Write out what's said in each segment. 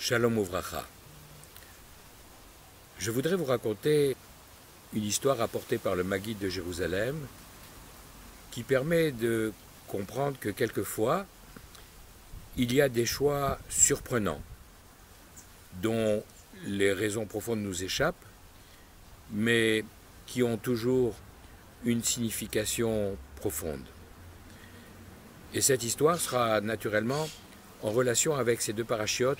Shalom Uvracha. Je voudrais vous raconter une histoire rapportée par le Maguide de Jérusalem qui permet de comprendre que quelquefois, il y a des choix surprenants dont les raisons profondes nous échappent, mais qui ont toujours une signification profonde. Et cette histoire sera naturellement en relation avec ces deux parachiotes,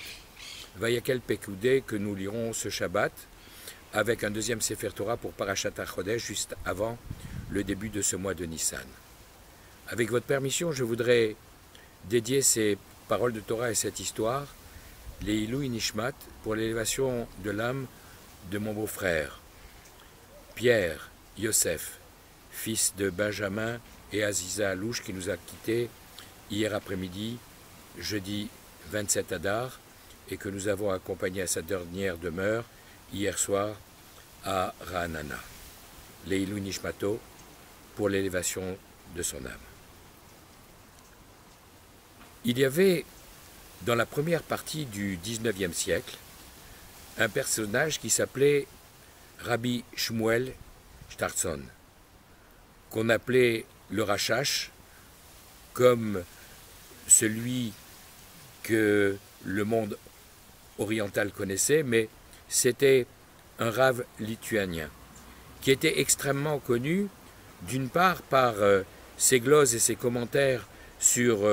Vayakel Pekudé, que nous lirons ce Shabbat, avec un deuxième Sefer Torah pour Parashat HaChodesh, juste avant le début de ce mois de Nissan. Avec votre permission, je voudrais dédier ces paroles de Torah et cette histoire, les Ilui Nishmat, pour l'élévation de l'âme de mon beau-frère, Pierre Yosef, fils de Benjamin et Aziza Alouche, qui nous a quittés hier après-midi, jeudi 27 Adar, et que nous avons accompagné à sa dernière demeure hier soir à Ra'anana. Leilou Nishmato, pour l'élévation de son âme. Il y avait, dans la première partie du XIXe siècle, un personnage qui s'appelait Rabbi Shmuel Shtartson, qu'on appelait le Rashash, comme celui que le monde oriental connaissait, mais c'était un rave lituanien, qui était extrêmement connu, d'une part par ses gloses et ses commentaires sur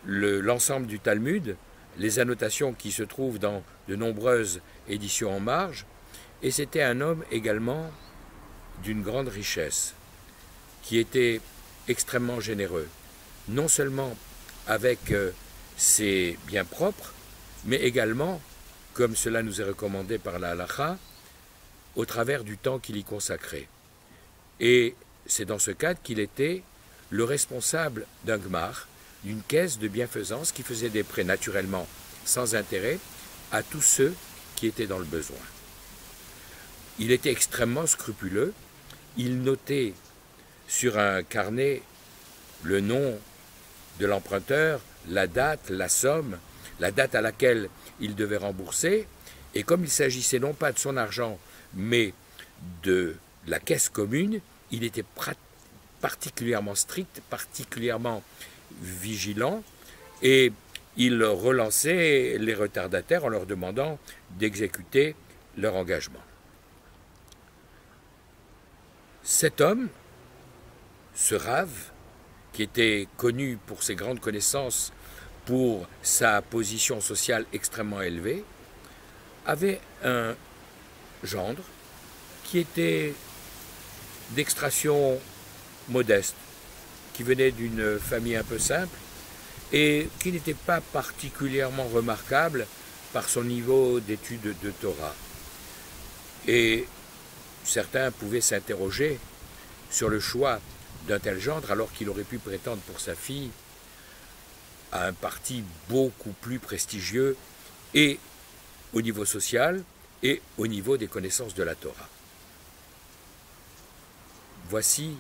l'ensemble du Talmud, les annotations qui se trouvent dans de nombreuses éditions en marge, et c'était un homme également d'une grande richesse, qui était extrêmement généreux, non seulement avec ses biens propres, mais également, comme cela nous est recommandé par la halakha, au travers du temps qu'il y consacrait. Et c'est dans ce cadre qu'il était le responsable d'un gmar, d'une caisse de bienfaisance qui faisait des prêts naturellement sans intérêt à tous ceux qui étaient dans le besoin. Il était extrêmement scrupuleux, il notait sur un carnet le nom de l'emprunteur, la date, la somme, la date à laquelle il devait rembourser, et comme il s'agissait non pas de son argent, mais de la caisse commune, il était particulièrement strict, particulièrement vigilant, et il relançait les retardataires en leur demandant d'exécuter leur engagement. Cet homme, ce rave, qui était connu pour ses grandes connaissances, pour sa position sociale extrêmement élevée, avait un gendre qui était d'extraction modeste, qui venait d'une famille un peu simple et qui n'était pas particulièrement remarquable par son niveau d'étude de Torah. Et certains pouvaient s'interroger sur le choix d'un tel gendre alors qu'il aurait pu prétendre pour sa fille à un parti beaucoup plus prestigieux et au niveau social et au niveau des connaissances de la Torah. Voici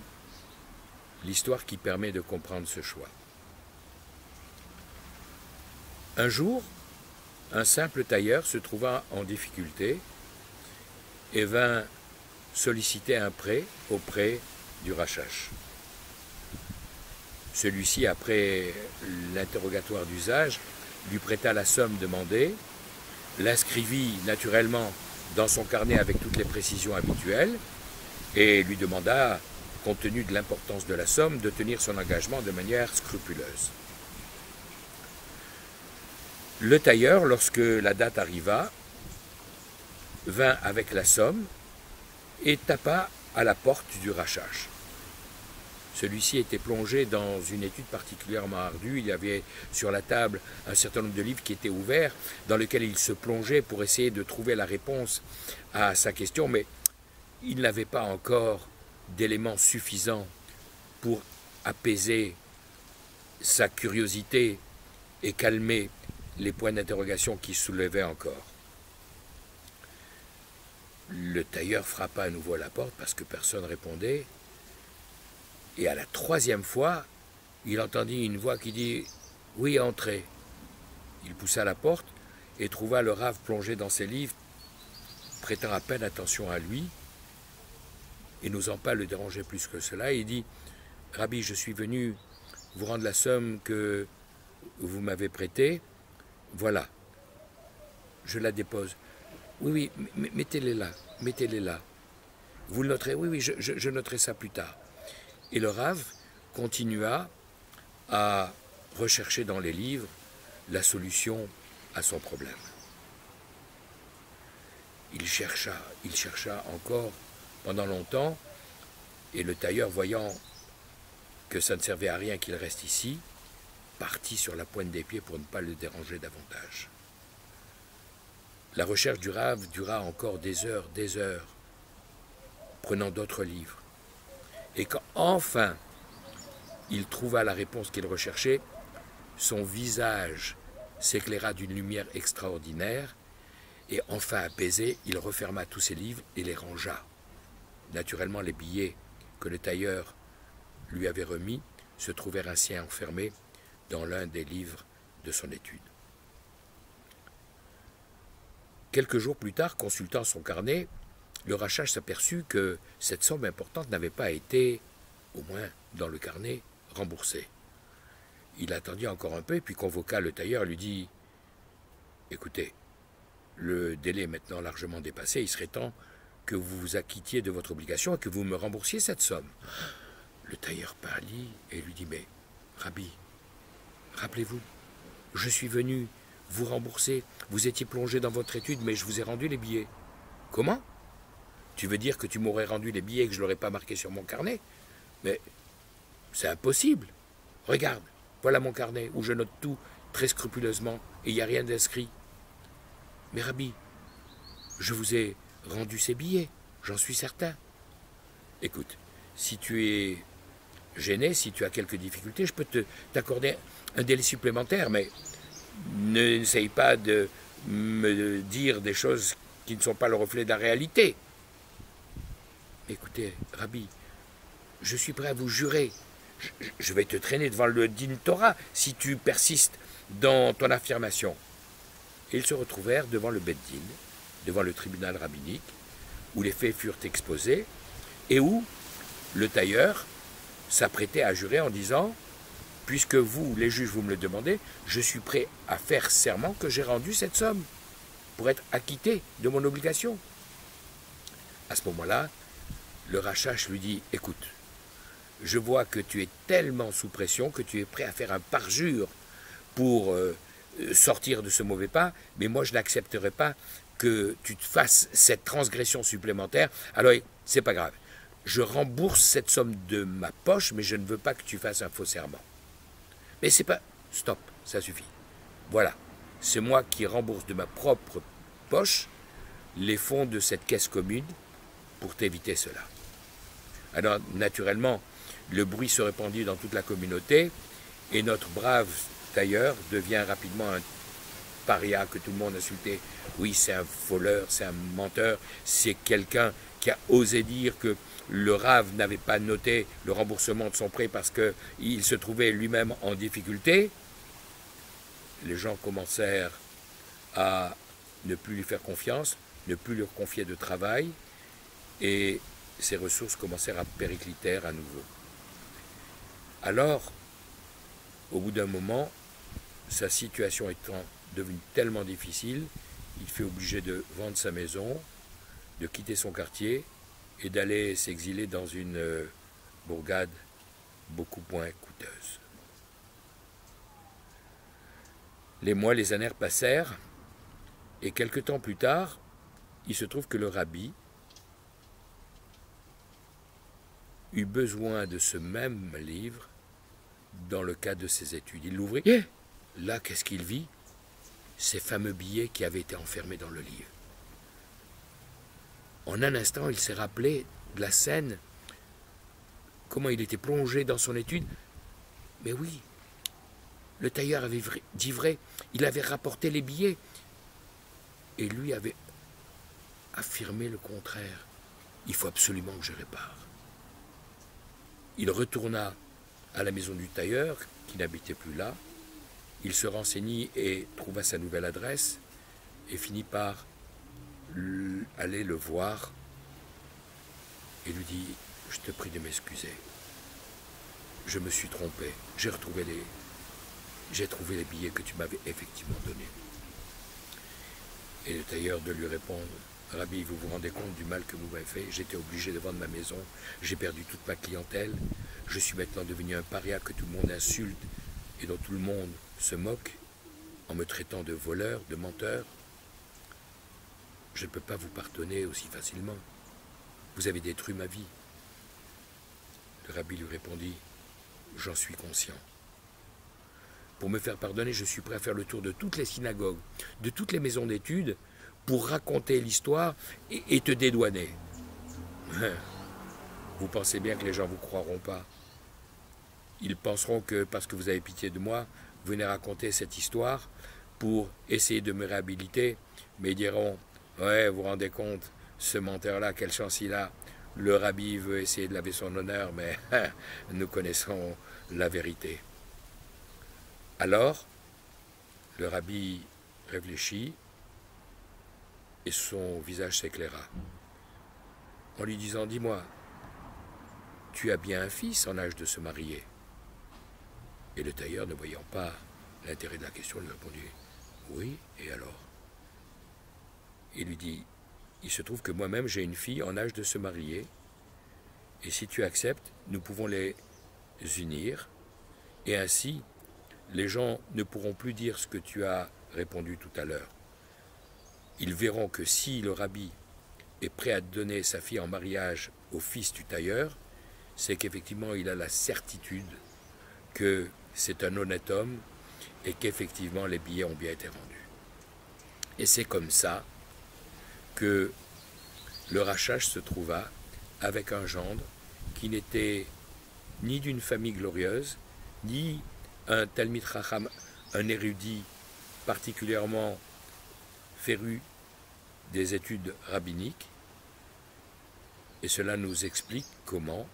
l'histoire qui permet de comprendre ce choix. Un jour, un simple tailleur se trouva en difficulté et vint solliciter un prêt auprès du Rashash. Celui-ci, après l'interrogatoire d'usage, lui prêta la somme demandée, l'inscrivit naturellement dans son carnet avec toutes les précisions habituelles et lui demanda, compte tenu de l'importance de la somme, de tenir son engagement de manière scrupuleuse. Le tailleur, lorsque la date arriva, vint avec la somme et tapa à la porte du Rashash. Celui-ci était plongé dans une étude particulièrement ardue. Il y avait sur la table un certain nombre de livres qui étaient ouverts, dans lesquels il se plongeait pour essayer de trouver la réponse à sa question, mais il n'avait pas encore d'éléments suffisants pour apaiser sa curiosité et calmer les points d'interrogation qui soulevaient encore. Le tailleur frappa à nouveau à la porte parce que personne ne répondait. Et à la troisième fois, il entendit une voix qui dit « Oui, entrez ». Il poussa la porte et trouva le Rav plongé dans ses livres, prêtant à peine attention à lui, et n'osant pas le déranger plus que cela. Il dit, « Rabbi, je suis venu vous rendre la somme que vous m'avez prêtée. Voilà, je la dépose. Oui, oui, mettez-les là, mettez-les là. Vous le noterez? Oui, oui, je noterai ça plus tard. » Et le Rav continua à rechercher dans les livres la solution à son problème. Il chercha encore pendant longtemps, et le tailleur, voyant que ça ne servait à rien qu'il reste ici, partit sur la pointe des pieds pour ne pas le déranger davantage. La recherche du Rav dura encore des heures, prenant d'autres livres. Et quand enfin il trouva la réponse qu'il recherchait, son visage s'éclaira d'une lumière extraordinaire, et enfin apaisé, il referma tous ses livres et les rangea. Naturellement, les billets que le tailleur lui avait remis se trouvèrent ainsi enfermés dans l'un des livres de son étude. Quelques jours plus tard, consultant son carnet, le Rachach s'aperçut que cette somme importante n'avait pas été, au moins dans le carnet, remboursée. Il attendit encore un peu et puis convoqua le tailleur et lui dit « Écoutez, le délai est maintenant largement dépassé, il serait temps que vous vous acquittiez de votre obligation et que vous me remboursiez cette somme. » Le tailleur pâlit et lui dit « Mais, Rabbi, rappelez-vous, je suis venu vous rembourser, vous étiez plongé dans votre étude, mais je vous ai rendu les billets. » « Comment? Tu veux dire que tu m'aurais rendu les billets et que je ne l'aurais pas marqué sur mon carnet? Mais c'est impossible. Regarde, voilà mon carnet où je note tout très scrupuleusement et il n'y a rien d'inscrit. Mais Rabbi, je vous ai rendu ces billets, j'en suis certain. Écoute, si tu es gêné, si tu as quelques difficultés, je peux t'accorder un délai supplémentaire, mais n'essaye pas de me dire des choses qui ne sont pas le reflet de la réalité. Écoutez, Rabbi, je suis prêt à vous jurer. Je vais te traîner devant le Din Torah si tu persistes dans ton affirmation. Et ils se retrouvèrent devant le Beth Din, devant le tribunal rabbinique, où les faits furent exposés, et où le tailleur s'apprêtait à jurer en disant « Puisque vous, les juges, vous me le demandez, je suis prêt à faire serment que j'ai rendu cette somme pour être acquitté de mon obligation. » À ce moment-là, le Rachach lui dit « Écoute, je vois que tu es tellement sous pression que tu es prêt à faire un parjure pour sortir de ce mauvais pas, mais moi je n'accepterai pas que tu te fasses cette transgression supplémentaire. Alors, c'est pas grave. Je rembourse cette somme de ma poche, mais je ne veux pas que tu fasses un faux serment. Mais c'est pas... Stop, ça suffit. Voilà, c'est moi qui rembourse de ma propre poche les fonds de cette caisse commune pour t'éviter cela. » Alors, naturellement, le bruit se répandit dans toute la communauté et notre brave tailleur devient rapidement un paria que tout le monde insultait. Oui, c'est un voleur, c'est un menteur, c'est quelqu'un qui a osé dire que le Rav n'avait pas noté le remboursement de son prêt parce qu'il se trouvait lui-même en difficulté. Les gens commencèrent à ne plus lui faire confiance, ne plus lui confier de travail, et ses ressources commencèrent à péricliter à nouveau. Alors, au bout d'un moment, sa situation étant devenue tellement difficile, il fut obligé de vendre sa maison, de quitter son quartier et d'aller s'exiler dans une bourgade beaucoup moins coûteuse. Les mois, les années passèrent, et quelque temps plus tard, il se trouve que le rabbi eut besoin de ce même livre dans le cadre de ses études. Il l'ouvrit. Là, qu'est-ce qu'il vit? Ces fameux billets qui avaient été enfermés dans le livre. En un instant, il s'est rappelé de la scène, comment il était plongé dans son étude. Mais oui, le tailleur avait dit vrai, il avait rapporté les billets. Et lui avait affirmé le contraire. Il faut absolument que je répare. Il retourna à la maison du tailleur, qui n'habitait plus là. Il se renseignit et trouva sa nouvelle adresse. et finit par aller le voir et lui dit « Je te prie de m'excuser. Je me suis trompé. J'ai trouvé les billets que tu m'avais effectivement donnés. » Et le tailleur de lui répondre « Rabbi, vous vous rendez compte du mal que vous m'avez fait? J'étais obligé de vendre ma maison. J'ai perdu toute ma clientèle. Je suis maintenant devenu un paria que tout le monde insulte et dont tout le monde se moque en me traitant de voleur, de menteur. Je ne peux pas vous pardonner aussi facilement. Vous avez détruit ma vie. » Le rabbi lui répondit « J'en suis conscient. Pour me faire pardonner, je suis prêt à faire le tour de toutes les synagogues, de toutes les maisons d'études, pour raconter l'histoire et te dédouaner. Vous pensez bien que les gens ne vous croiront pas. Ils penseront que parce que vous avez pitié de moi, vous venez raconter cette histoire pour essayer de me réhabiliter, mais ils diront « Ouais, vous vous rendez compte, ce menteur-là, quelle chance il a. Le rabbi veut essayer de laver son honneur, mais nous connaissons la vérité. » Alors, le rabbi réfléchit et son visage s'éclaira en lui disant « Dis-moi, tu as bien un fils en âge de se marier ?» Et le tailleur, ne voyant pas l'intérêt de la question, lui répondit « Oui, et alors ?» Il lui dit « Il se trouve que moi-même j'ai une fille en âge de se marier, et si tu acceptes, nous pouvons les unir, et ainsi les gens ne pourront plus dire ce que tu as répondu tout à l'heure. Ils verront que si le rabbi est prêt à donner sa fille en mariage au fils du tailleur, c'est qu'effectivement il a la certitude que c'est un honnête homme et qu'effectivement les billets ont bien été vendus. » Et c'est comme ça que le Rachach se trouva avec un gendre qui n'était ni d'une famille glorieuse, ni un Talmid Chacham, un érudit particulièrement féru des études rabbiniques. Et cela nous explique comment,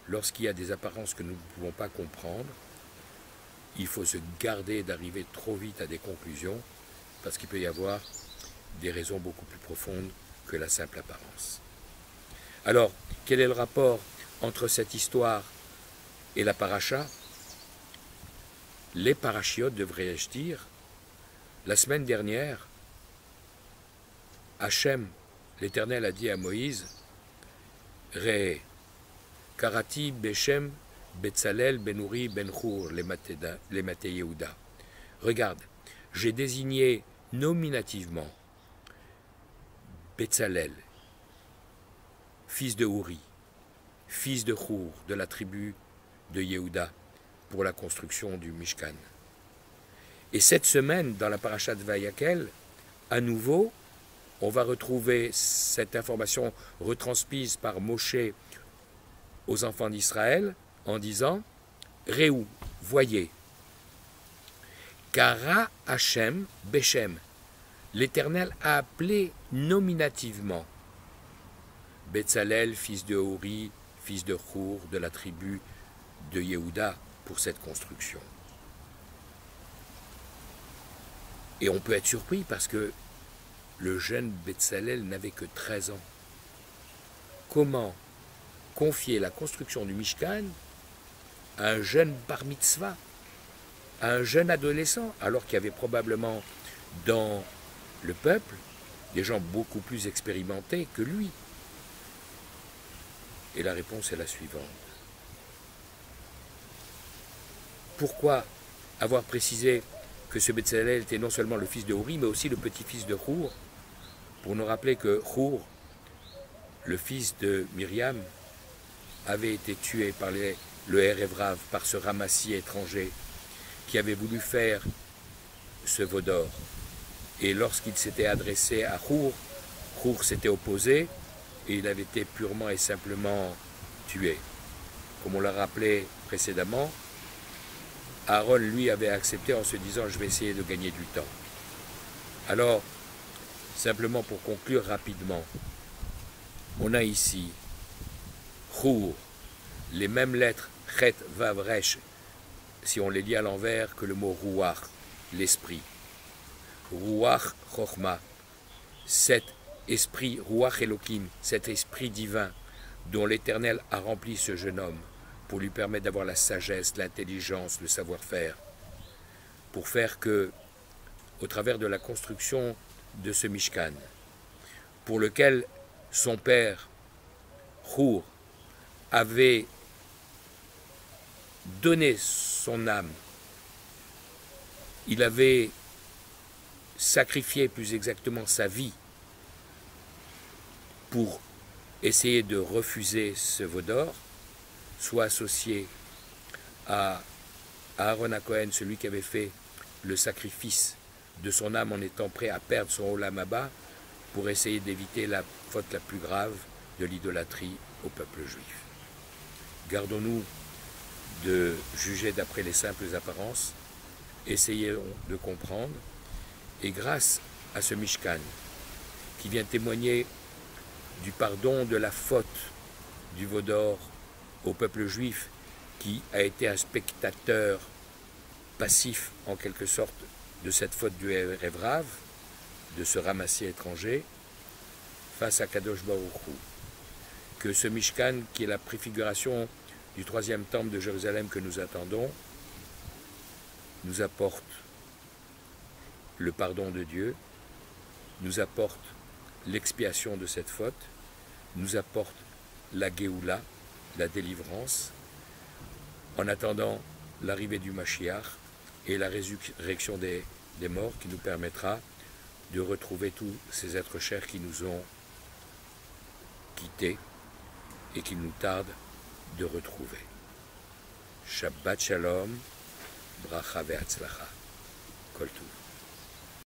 lorsqu'il y a des apparences que nous ne pouvons pas comprendre, il faut se garder d'arriver trop vite à des conclusions, parce qu'il peut y avoir des raisons beaucoup plus profondes que la simple apparence. Alors, quel est le rapport entre cette histoire et la paracha? Les parachiotes, devrais-je dire, la semaine dernière, Hachem, l'Éternel, a dit à Moïse, « Ré, Karati Beshem Betzalel Benuri Benchour les Maté Yehuda. » Regarde, j'ai désigné nominativement Betzalel, fils de Uri, fils de Chour, de la tribu de Yehuda, pour la construction du Mishkan. Et cette semaine, dans la paracha de Vayakel, à nouveau, on va retrouver cette information retransmise par Moshe aux enfants d'Israël en disant « Réou, voyez, Kara Hachem Beshem, l'Éternel a appelé nominativement Betzalel, fils de Uri, fils de Chour, de la tribu de Yehuda, pour cette construction. » Et on peut être surpris parce que le jeune Betzalel n'avait que 13 ans. Comment confier la construction du Mishkan à un jeune bar mitzvah, à un jeune adolescent, alors qu'il y avait probablement dans le peuple des gens beaucoup plus expérimentés que lui? Et la réponse est la suivante. Pourquoi avoir précisé que ce Betzalel était non seulement le fils de Uri, mais aussi le petit-fils de Chour, pour nous rappeler que Chour, le fils de Myriam, avait été tué par le Erevrav, par ce ramassis étranger qui avait voulu faire ce veau d'or. Et lorsqu'il s'était adressé à Chour, Chour s'était opposé et il avait été purement et simplement tué. Comme on l'a rappelé précédemment, Aaron, lui, avait accepté en se disant « je vais essayer de gagner du temps ». Alors, simplement pour conclure rapidement, on a ici Chour, les mêmes lettres Chet, Vav, Resh, si on les lit à l'envers, que le mot Ruach, l'esprit. Ruach Chochma, cet esprit, Ruach Elohim, cet esprit divin dont l'Éternel a rempli ce jeune homme pour lui permettre d'avoir la sagesse, l'intelligence, le savoir-faire, pour faire que, au travers de la construction de ce Mishkan, pour lequel son père, Hur, avait donné son âme, il avait sacrifié plus exactement sa vie pour essayer de refuser ce veau d'or, soit associé à Aaron HaKohen, celui qui avait fait le sacrifice de son âme en étant prêt à perdre son Olam Haba pour essayer d'éviter la faute la plus grave de l'idolâtrie au peuple juif. Gardons-nous de juger d'après les simples apparences, essayons de comprendre, et grâce à ce Mishkan, qui vient témoigner du pardon de la faute du veau d'or au peuple juif, qui a été un spectateur passif en quelque sorte de cette faute du Erev Rav, de ce ramassis étranger, face à Kadosh Baruch Hu. Que ce Mishkan, qui est la préfiguration du troisième temple de Jérusalem que nous attendons, nous apporte le pardon de Dieu, nous apporte l'expiation de cette faute, nous apporte la Géoula, la délivrance, en attendant l'arrivée du Mashiach et la résurrection des morts qui nous permettra de retrouver tous ces êtres chers qui nous ont quittés et qu'il nous tarde de retrouver. Shabbat Shalom, Bracha ve'atzlacha. Kol Tuv.